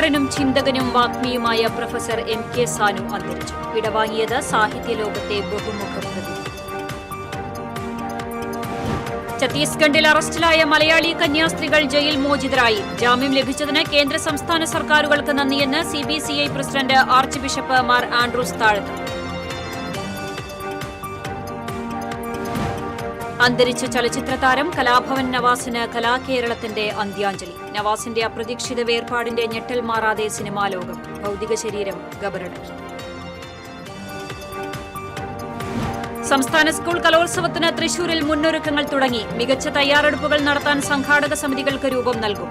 എഴുത്തുകാരനും ചിന്തകനും വാഗ്മിയുമായ professor MK Sanu അന്തരിച്ചു. വിടവാങ്ങിയത് സാഹിത്യലോകത്തെ ബഹുമുഖ പ്രതിഭ. ഛത്തീസ്ഗഡിൽ അറസ്റ്റിലായ മലയാളി കന്യാസ്ത്രീകൾ ജയിൽ മോചിതരായി. ജാമ്യം ലഭിച്ചതിന് കേന്ദ്ര സംസ്ഥാന സർക്കാരുകൾക്ക് നന്ദിയെന്ന് CBCI president archbishop Mar Andrews Thazhath. അന്തരിച്ച ചലച്ചിത്ര താരം കലാഭവൻ നവാസിന് കലാകേരളത്തിന്റെ അന്ത്യാഞ്ജലി. നവാസിന്റെ അപ്രതീക്ഷിത വേർപാടിന്റെ ഞെട്ടൽ മാറാതെ സിനിമാ ലോകം. ഭൗതിക ശരീരം ഖബറടക്കി. സംസ്ഥാന സ്കൂൾ കലോത്സവത്തിന് തൃശൂരിൽ മുന്നൊരുക്കങ്ങൾ തുടങ്ങി. മികച്ച തയ്യാറെടുപ്പുകൾ നടത്താൻ സംഘാടക സമിതികൾക്ക് രൂപം നൽകും.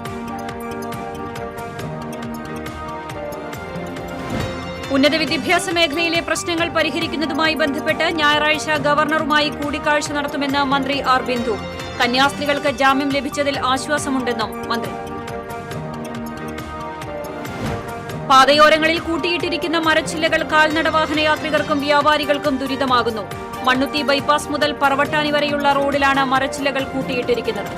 ഉന്നത വിദ്യാഭ്യാസ മേഖലയിലെ പ്രശ്നങ്ങൾ പരിഹരിക്കുന്നതുമായി ബന്ധപ്പെട്ട് ഞായറാഴ്ച ഗവർണറുമായി കൂടിക്കാഴ്ച നടത്തുമെന്ന് മന്ത്രി ആർ ബിന്ദു. കന്യാസ്ത്രീകൾക്ക് ജാമ്യം ലഭിച്ചതിൽ ആശ്വാസമുണ്ടെന്നും മന്ത്രി. പാതയോരങ്ങളിൽ കൂട്ടിയിട്ടിരിക്കുന്ന മരച്ചില്ലകൾ കാൽനട വാഹനയാത്രികർക്കും വ്യാപാരികൾക്കും ദുരിതമാകുന്നു. മണ്ണുത്തി ബൈപ്പാസ് മുതൽ പറവട്ടാനി വരെയുള്ള റോഡിലാണ് മരച്ചില്ലകൾ കൂട്ടിയിട്ടിരിക്കുന്നത്.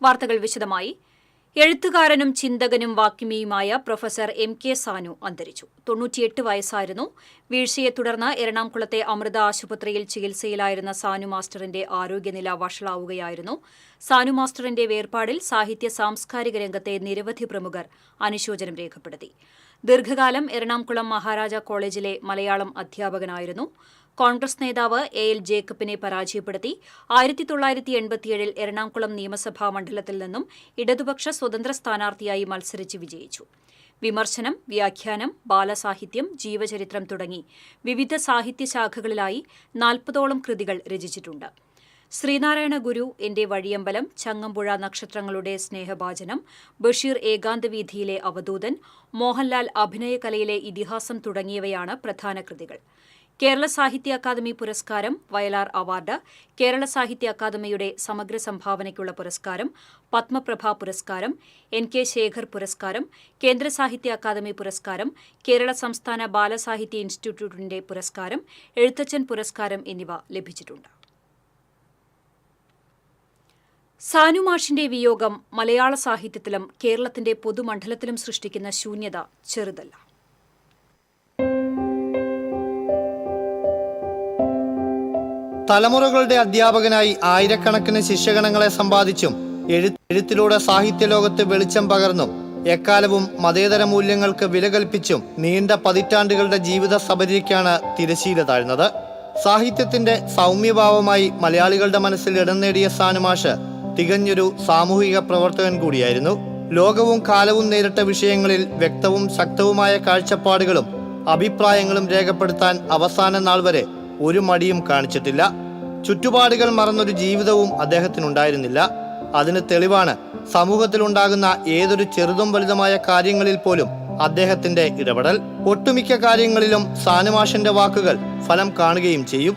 വാർത്തകൾ വിശദമായി. എഴുത്തുകാരനും ചിന്തകനും വാഗ്മിയുമായ പ്രൊഫസർ MK സാനു അന്തരിച്ചു. 98 വയസ്സായിരുന്നു. വീഴ്ചയെ തുടർന്ന് എറണാകുളത്തെ അമൃത ആശുപത്രിയിൽ ചികിത്സയിലായിരുന്ന സാനു മാസ്റ്ററിന്റെ ആരോഗ്യനില വഷളാവുകയായിരുന്നു. സാനു മാസ്റ്ററിന്റെ വേർപാടിൽ സാഹിത്യ സാംസ്കാരിക രംഗത്തെ നിരവധി പ്രമുഖർ അനുശോചനം രേഖപ്പെടുത്തി. ദീർഘകാലം എറണാകുളം മഹാരാജ കോളേജിലെ മലയാളം അധ്യാപകനായിരുന്നു. കോൺഗ്രസ് നേതാവ് AL ജേക്കബിനെ പരാജയപ്പെടുത്തി 1987 എറണാകുളം നിയമസഭാ മണ്ഡലത്തിൽ നിന്നും ഇടതുപക്ഷ സ്വതന്ത്ര സ്ഥാനാർത്ഥിയായി മത്സരിച്ച് വിജയിച്ചു. വിമർശനം, വ്യാഖ്യാനം, ബാലസാഹിത്യം, ജീവചരിത്രം തുടങ്ങി വിവിധ സാഹിത്യശാഖകളിലായി 40ഓളം കൃതികൾ രചിച്ചിട്ടുണ്ട്. ശ്രീനാരായണ ഗുരു, എന്റെ വഴിയമ്പലം, ചങ്ങമ്പുഴ നക്ഷത്രങ്ങളുടെ സ്നേഹഭാജനം, ബഷീർ ഏകാന്തവീഥിയിലെ അവധൂതൻ, മോഹൻലാൽ അഭിനയകലയിലെ ഇതിഹാസം തുടങ്ങിയവയാണ് പ്രധാന കൃതികൾ. കേരള സാഹിത്യ അക്കാദമി പുരസ്കാരം, വയലാർ അവാർഡ്, കേരള സാഹിത്യ അക്കാദമിയുടെ സമഗ്ര സംഭാവനയ്ക്കുള്ള പുരസ്കാരം, പത്മപ്രഭ പുരസ്കാരം, NK ശേഖർ പുരസ്കാരം, കേന്ദ്ര സാഹിത്യ അക്കാദമി പുരസ്കാരം, കേരള സംസ്ഥാന ബാലസാഹിത്യ ഇൻസ്റ്റിറ്റ്യൂട്ടിന്റെ പുരസ്കാരം, എഴുത്തച്ഛൻ പുരസ്കാരം എന്നിവ ലഭിച്ചിട്ടുണ്ട്. സാനു മാഷിന്റെ വിയോഗം മലയാള സാഹിത്യത്തിലും കേരളത്തിന്റെ പൊതുമണ്ഡലത്തിലും സൃഷ്ടിക്കുന്ന ശൂന്യത ചെറുതല്ല. തലമുറകളുടെ അധ്യാപകനായി ആയിരക്കണക്കിന് ശിഷ്യഗണങ്ങളെ സമ്പാദിച്ചും എഴുത്തിലൂടെ സാഹിത്യലോകത്ത് വെളിച്ചം പകർന്നും എക്കാലവും മതേതര മൂല്യങ്ങൾക്ക് വില കൽപ്പിച്ചും നീണ്ട പതിറ്റാണ്ടുകളുടെ ജീവിത സബരിക്കാണ് തിരശീല താഴ്ന്നത്. സാഹിത്യത്തിന്റെ സൗമ്യഭാവമായി മലയാളികളുടെ മനസ്സിൽ ഇടം നേടിയ സാനുമാഷ് തികഞ്ഞൊരു സാമൂഹിക പ്രവർത്തകൻ കൂടിയായിരുന്നു. ലോകവും കാലവും നേരിട്ട വിഷയങ്ങളിൽ വ്യക്തവും ശക്തവുമായ കാഴ്ചപ്പാടുകളും അഭിപ്രായങ്ങളും രേഖപ്പെടുത്താൻ അവസാന നാൾ വരെ ഒരു മടിയും കാണിച്ചിട്ടില്ല. ചുറ്റുപാടുകൾ മറന്നൊരു ജീവിതവും അദ്ദേഹത്തിനുണ്ടായിരുന്നില്ല. അതിന് തെളിവാണ് സമൂഹത്തിലുണ്ടാകുന്ന ഏതൊരു ചെറുതും വലുതുമായ കാര്യങ്ങളിൽ പോലും അദ്ദേഹത്തിന്റെ ഇടപെടൽ. ഒട്ടുമിക്ക കാര്യങ്ങളിലും സാനുമാഷിന്റെ വാക്കുകൾ ഫലം കാണുകയും ചെയ്യും.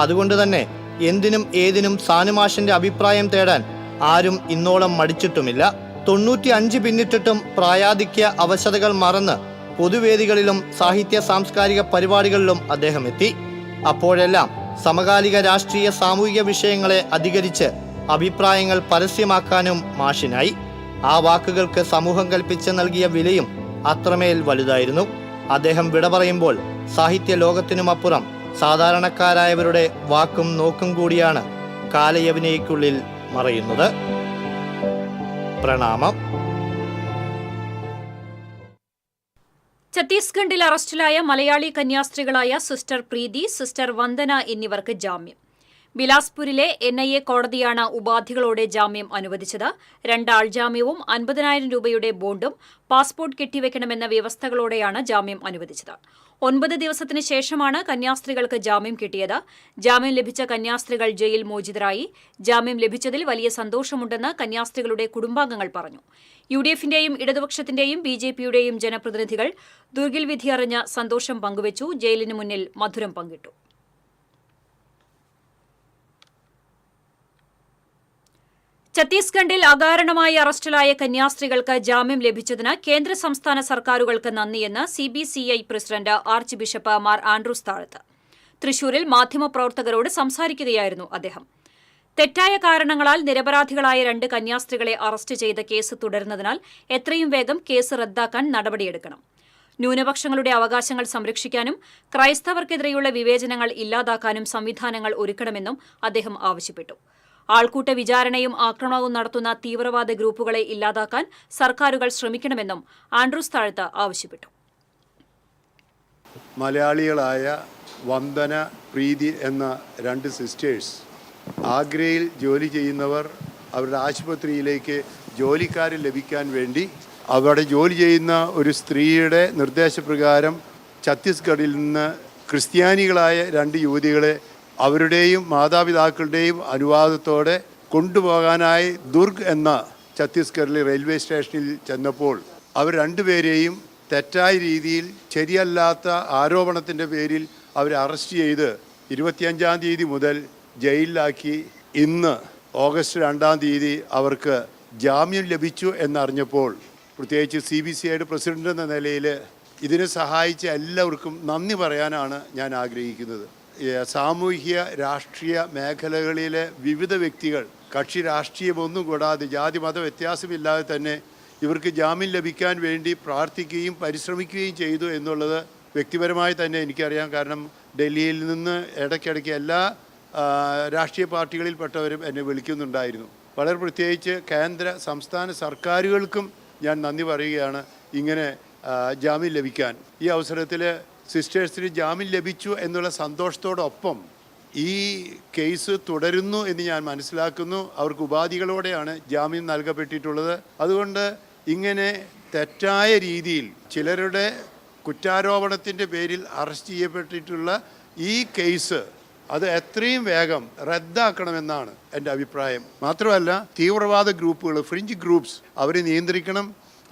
അതുകൊണ്ട് തന്നെ എന്തിനും ഏതിനും സാനുമാഷിന്റെ അഭിപ്രായം തേടാൻ ആരും ഇന്നോളം മടിച്ചിട്ടുമില്ല. 95 പിന്നിട്ടിട്ടും പ്രായാധിക്യ അവശതകൾ മറന്ന് പൊതുവേദികളിലും സാഹിത്യ സാംസ്കാരിക പരിപാടികളിലും അദ്ദേഹം എത്തി. അപ്പോഴെല്ലാം സമകാലിക രാഷ്ട്രീയ സാമൂഹിക വിഷയങ്ങളെ അധികരിച്ച് അഭിപ്രായങ്ങൾ പരസ്യമാക്കാനും മാഷിനായി. ആ വാക്കുകൾക്ക് സമൂഹം കൽപ്പിച്ച് നൽകിയ വിലയും അത്രമേൽ വലുതായിരുന്നു. അദ്ദേഹം വിട പറയുമ്പോൾ സാഹിത്യ ലോകത്തിനുമപ്പുറം സാധാരണക്കാരായവരുടെ വാക്കും നോക്കും കൂടിയാണ് കാലയവനികയ്ക്കുള്ളിൽ മറയുന്നത്. പ്രണാമം. ഛത്തീസ്ഗഡിൽ അറസ്റ്റിലായ മലയാളി കന്യാസ്ത്രീകളായ സിസ്റ്റർ പ്രീതി, സിസ്റ്റർ വന്ദന എന്നിവർക്ക് ജാമ്യം. ബിലാസ്പൂരിലെ NIA കോടതിയാണ് ഉപാധികളോടെ ജാമ്യം അനുവദിച്ചത്. 2 ആൾജാമ്യവും 50,000 രൂപയുടെ ബോണ്ടും പാസ്പോർട്ട് കെട്ടിവെക്കണമെന്ന വ്യവസ്ഥകളോടെയാണ് ജാമ്യം അനുവദിച്ചത്. 9 ദിവസത്തിന് ശേഷമാണ് കന്യാസ്ത്രീകൾക്ക് ജാമ്യം കിട്ടിയത്. ജാമ്യം ലഭിച്ച കന്യാസ്ത്രീകൾ ജയിൽ മോചിതരായി. ജാമ്യം ലഭിച്ചതിൽ വലിയ സന്തോഷമുണ്ടെന്ന് കന്യാസ്ത്രീകളുടെ കുടുംബാംഗങ്ങൾ പറഞ്ഞു. UDFന്റെയും ഇടതുപക്ഷത്തിന്റെയും BJPയുടെയും ജനപ്രതിനിധികൾ ദുർഗിൽ വിധി അറിഞ്ഞ് സന്തോഷം പങ്കുവച്ചു. ജയിലിന് മുന്നിൽ മധുരം പങ്കിട്ടു. ഛത്തീസ്ഗഡിൽ അകാരണമായി അറസ്റ്റിലായ കന്യാസ്ത്രീകൾക്ക് ജാമ്യം ലഭിച്ചതിന് കേന്ദ്ര സംസ്ഥാന സർക്കാരുകൾക്ക് നന്ദിയെന്ന് CBCI president archbishop Mar Andrews Thazhath. തൃശൂരിൽ മാധ്യമപ്രവർത്തകരോട് സംസാരിക്കുകയായിരുന്നു അദ്ദേഹം. തെറ്റായ കാരണങ്ങളാൽ നിരപരാധികളായ 2 കന്യാസ്ത്രീകളെ അറസ്റ്റ് ചെയ്ത കേസ് തുടരുന്നതിനാൽ എത്രയും വേഗം കേസ് റദ്ദാക്കാൻ നടപടിയെടുക്കണം. ന്യൂനപക്ഷങ്ങളുടെ അവകാശങ്ങൾ സംരക്ഷിക്കാനും ക്രൈസ്തവർക്കെതിരെയുള്ള വിവേചനങ്ങൾ ഇല്ലാതാക്കാനും സംവിധാനങ്ങൾ ഒരുക്കണമെന്നും അദ്ദേഹം ആവശ്യപ്പെട്ടു. ആൾക്കൂട്ട വിചാരണയും ആക്രമണവും നടത്തുന്ന തീവ്രവാദ ഗ്രൂപ്പുകളെ ഇല്ലാതാക്കാൻ സർക്കാരുകൾ ശ്രമിക്കണമെന്നും ആൻഡ്രൂസ് താഴത്ത് ആവശ്യപ്പെട്ടു. മലയാളികളായ വന്ദന, പ്രീതി എന്ന 2 സിസ്റ്റേഴ്സ് ആഗ്രയിൽ ജോലി ചെയ്യുന്നവർ അവരുടെ ആശുപത്രിയിലേക്ക് ജോലിക്കാരെ ലഭിക്കാൻ വേണ്ടി അവിടെ ജോലി ചെയ്യുന്ന ഒരു സ്ത്രീയുടെ നിർദ്ദേശപ്രകാരം ഛത്തീസ്ഗഡിൽ നിന്ന് ക്രിസ്ത്യാനികളായ 2 യുവതികളെ അവരുടെയും മാതാപിതാക്കളുടെയും അനുവാദത്തോടെ കൊണ്ടുപോകാനായി ദുർഗ് എന്ന ഛത്തീസ്ഗഡിലെ റെയിൽവേ സ്റ്റേഷനിൽ ചെന്നപ്പോൾ അവർ 2 പേരെയും തെറ്റായ രീതിയിൽ ശരിയല്ലാത്ത ആരോപണത്തിൻ്റെ പേരിൽ അവരെ അറസ്റ്റ് ചെയ്ത് 25-ാം തീയതി മുതൽ ജയിലിലാക്കി. ഇന്ന് ഓഗസ്റ്റ് 2-ാം തീയതി അവർക്ക് ജാമ്യം ലഭിച്ചു എന്നറിഞ്ഞപ്പോൾ പ്രത്യേകിച്ച് CBCIയുടെ പ്രസിഡന്റ് എന്ന നിലയിൽ ഇതിനെ സഹായിച്ച എല്ലാവർക്കും നന്ദി പറയാനാണ് ഞാൻ ആഗ്രഹിക്കുന്നത്. സാമൂഹ്യ രാഷ്ട്രീയ മേഖലകളിലെ വിവിധ വ്യക്തികൾ കക്ഷി രാഷ്ട്രീയമൊന്നും കൂടാതെ ജാതി മത വ്യത്യാസമില്ലാതെ തന്നെ ഇവർക്ക് ജാമ്യം ലഭിക്കാൻ വേണ്ടി പ്രാർത്ഥിക്കുകയും പരിശ്രമിക്കുകയും ചെയ്തു എന്നുള്ളത് വ്യക്തിപരമായി തന്നെ എനിക്കറിയാം. കാരണം ഡൽഹിയിൽ നിന്ന് ഇടയ്ക്കിടയ്ക്ക് എല്ലാ രാഷ്ട്രീയ പാർട്ടികളിൽപ്പെട്ടവരും എന്നെ വിളിക്കുന്നുണ്ടായിരുന്നു. വളരെ പ്രത്യേകിച്ച് കേന്ദ്ര സംസ്ഥാന സർക്കാരുകൾക്കും ഞാൻ നന്ദി പറയുകയാണ് ഇങ്ങനെ ജാമ്യം ലഭിക്കാൻ. ഈ അവസരത്തിൽ സിസ്റ്റേഴ്സിന് ജാമ്യം ലഭിച്ചു എന്നുള്ള സന്തോഷത്തോടൊപ്പം ഈ കേസ് തുടരുന്നു എന്ന് ഞാൻ മനസ്സിലാക്കുന്നു. അവർക്ക് ഉപാധികളോടെയാണ് ജാമ്യം നൽകപ്പെട്ടിട്ടുള്ളത്. അതുകൊണ്ട് ഇങ്ങനെ തെറ്റായ രീതിയിൽ ചിലരുടെ കുറ്റാരോപണത്തിൻ്റെ പേരിൽ അറസ്റ്റ് ചെയ്യപ്പെട്ടിട്ടുള്ള ഈ കേസ് അത് എത്രയും വേഗം റദ്ദാക്കണമെന്നാണ് എൻ്റെ അഭിപ്രായം. മാത്രമല്ല തീവ്രവാദ ഗ്രൂപ്പുകൾ, ഫ്രിഞ്ച് ഗ്രൂപ്പ്സ് അവരെ നിയന്ത്രിക്കണം,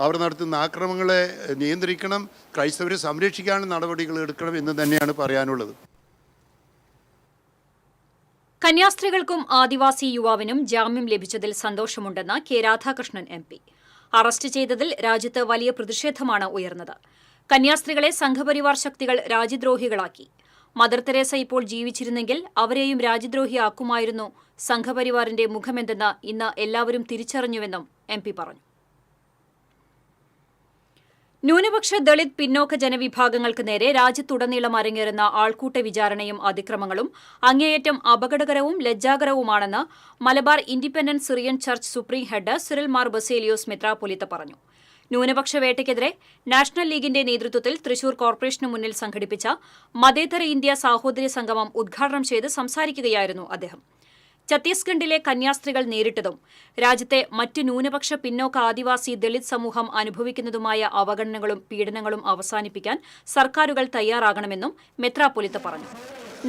അവർ നടത്തുന്ന ആക്രമണങ്ങളെ നിയന്ത്രിക്കണം, ക്രൈസ്തവരെ സംരക്ഷിക്കാനുള്ള നടപടികൾ എടുക്കണം എന്ന് തന്നെയാണ് പറയാനുള്ളത്. കന്യാസ്ത്രീകൾക്കും ആദിവാസി യുവാവിനും ജാമ്യം ലഭിച്ചതിൽ സന്തോഷമുണ്ടെന്ന് കെ രാധാകൃഷ്ണൻ MP. അറസ്റ്റ് ചെയ്തതിൽ രാജ്യത്ത് വലിയ പ്രതിഷേധമാണ് ഉയർന്നത്. കന്യാസ്ത്രീകളെ സംഘപരിവാർ ശക്തികൾ രാജ്യദ്രോഹികളാക്കി. മദർ തെരേസ ഇപ്പോൾ ജീവിച്ചിരുന്നെങ്കിൽ അവരെയും രാജ്യദ്രോഹിയാക്കുമായിരുന്നു സംഘപരിവാറിന്റെ മുഖമെന്തെന്ന് ഇന്ന് എല്ലാവരും തിരിച്ചറിഞ്ഞുവെന്നും MP പറഞ്ഞു. ന്യൂനപക്ഷ, ദളിത്, പിന്നോക്ക ജനവിഭാഗങ്ങൾക്ക് നേരെ രാജ്യത്തുടനീളം അരങ്ങേറുന്ന ആൾക്കൂട്ട വിചാരണയും അതിക്രമങ്ങളും അങ്ങേയറ്റം അപകടകരവും ലജ്ജാകരവുമാണെന്ന് Malabar independent Syrian church supreme head Cyril Mar Baselios മെത്രാപ്പൊലീത്ത പറഞ്ഞു. ന്യൂനപക്ഷ വേട്ടയ്ക്കെതിരെ നാഷണൽ ലീഗിന്റെ നേതൃത്വത്തിൽ തൃശൂർ കോർപ്പറേഷനു മുന്നിൽ സംഘടിപ്പിച്ച മതേതര ഇന്ത്യ സാഹോദര്യ സംഗമം ഉദ്ഘാടനം ചെയ്ത് സംസാരിക്കുകയായിരുന്നു അദ്ദേഹം. ഛത്തീസ്ഗഡിലെ കന്യാസ്ത്രീകൾ നേരിട്ടതും രാജ്യത്തെ മറ്റ് ന്യൂനപക്ഷ, പിന്നോക്ക, ആദിവാസി, ദളിത് സമൂഹം അനുഭവിക്കുന്നതുമായ അവഗണനകളും പീഡനങ്ങളും അവസാനിപ്പിക്കാൻ സർക്കാരുകൾ തയ്യാറാകണമെന്നും മെത്രാപ്പൊലീത്ത പറഞ്ഞു.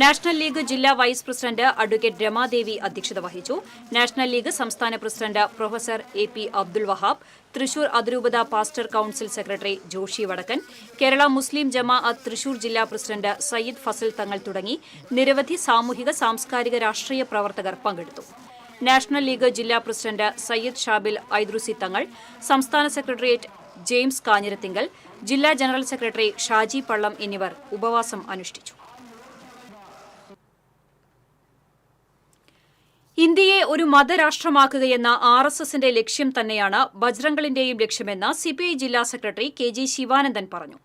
നാഷണൽ ലീഗ് ജില്ലാ വൈസ് പ്രസിഡന്റ് അഡ്വക്കേറ്റ് രമാദേവി അധ്യക്ഷത വഹിച്ചു. നാഷണൽ ലീഗ് സംസ്ഥാന president professor AP Abdul Wahab, Thrissur അതിരൂപത പാസ്റ്റർ കൌൺസിൽ സെക്രട്ടറി ജോഷി വടക്കൻ, കേരള മുസ്ലിം ജമാഅത്ത് തൃശൂർ ജില്ലാ പ്രസിഡന്റ് സയ്യിദ് ഫസൽ തങ്ങൾ തുടങ്ങി നിരവധി സാമൂഹിക, സാംസ്കാരിക, രാഷ്ട്രീയ പ്രവർത്തകർ പങ്കെടുത്തു. നാഷണൽ ലീഗ് ജില്ലാ പ്രസിഡന്റ് സയ്യിദ് ഷാബിൽ ഐദ്രുസി തങ്ങൾ, സംസ്ഥാന സെക്രട്ടേറിയറ്റ് ജെയിംസ് കാഞ്ഞിരത്തിങ്കൽ, ജില്ലാ ജനറൽ സെക്രട്ടറി ഷാജി പള്ളം എന്നിവർ ഉപവാസം അനുഷ്ഠിച്ചു. ഇന്ത്യയെ ഒരു മതരാഷ്ട്രമാക്കുകയെന്ന RSSന്റെ ലക്ഷ്യം തന്നെയാണ് ബജ്രംഗളിന്റെയും ലക്ഷ്യമെന്ന് CPI ജില്ലാ സെക്രട്ടറി KG ശിവാനന്ദൻ പറഞ്ഞു.